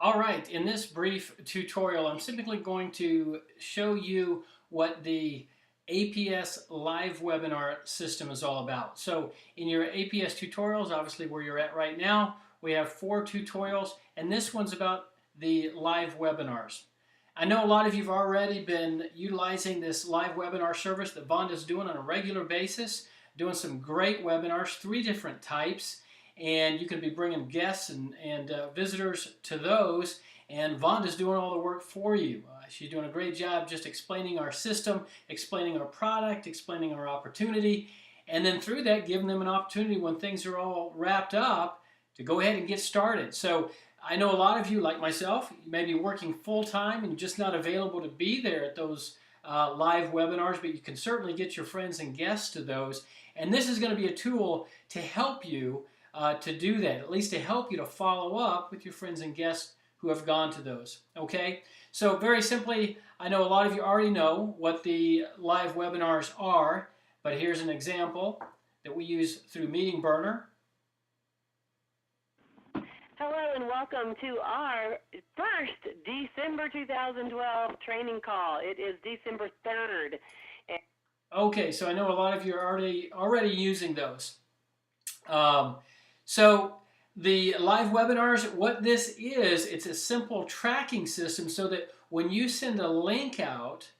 All right, in this brief tutorial, I'm simply going to show you what the APS live webinar system is all about. So in your APS tutorials, obviously where you're at right now, we have 4 tutorials, and this one's about the live webinars. I know a lot of you have already been utilizing this live webinar service that Vonda's doing on a regular basis, doing some great webinars, 3 different types. And you can be bringing guests and visitors to those, and Vonda's doing all the work for you. She's doing a great job just explaining our system, explaining our product, explaining our opportunity, and then through that giving them an opportunity when things are all wrapped up to go ahead and get started. So I know a lot of you, like myself, you may be working full-time and just not available to be there at those live webinars, but you can certainly get your friends and guests to those. And this is going to be a tool to help you to do that, at least to help you to follow up with your friends and guests who have gone to those. Okay, so very simply, I know a lot of you already know what the live webinars are, but here's an example that we use through Meeting Burner. Hello and welcome to our first December 2012 training call. It is December 3rd. Okay, so I know a lot of you are already using those. So the live webinars, what this is, it's a simple tracking system so that when you send a link out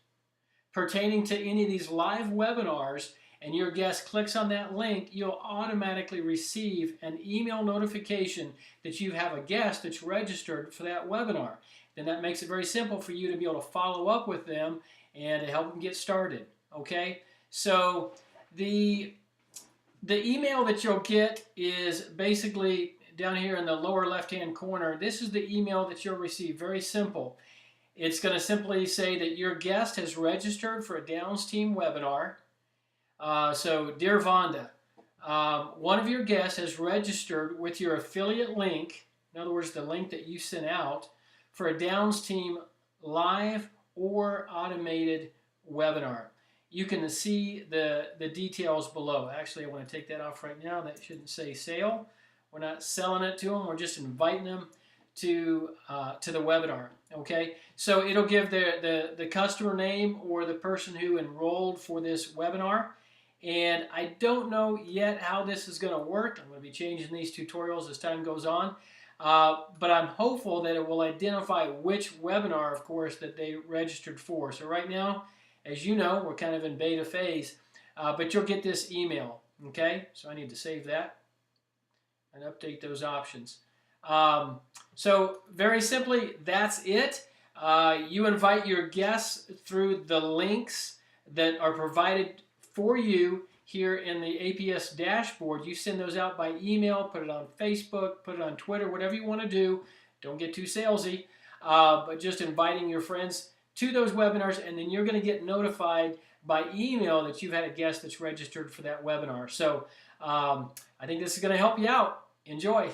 pertaining to any of these live webinars and your guest clicks on that link, you'll automatically receive an email notification that you have a guest that's registered for that webinar. Then that makes it very simple for you to be able to follow up with them and to help them get started. Okay, so the email that you'll get is basically down here in the lower left-hand corner. This is the email that you'll receive. Very simple. It's going to simply say that your guest has registered for a DownsTeam webinar. So, dear Vonda, one of your guests has registered with your affiliate link, in other words, the link that you sent out, for a DownsTeam live or automated webinar. You can see the details below. Actually, I want to take that off right now. That shouldn't say sale. We're not selling it to them. We're just inviting them to the webinar. Okay, so it'll give the customer name or the person who enrolled for this webinar. And I don't know yet how this is going to work. I'm going to be changing these tutorials as time goes on. But I'm hopeful that it will identify which webinar, of course, that they registered for. So right now, as you know, we're kind of in beta phase, but you'll get this email, okay? So I need to save that and update those options. So very simply, that's it. You invite your guests through the links that are provided for you here in the APS dashboard. You send those out by email, put it on Facebook, put it on Twitter, whatever you want to do. Don't get too salesy, but just inviting your friends to those webinars, and then you're going to get notified by email that you've had a guest that's registered for that webinar. So I think this is going to help you out. Enjoy.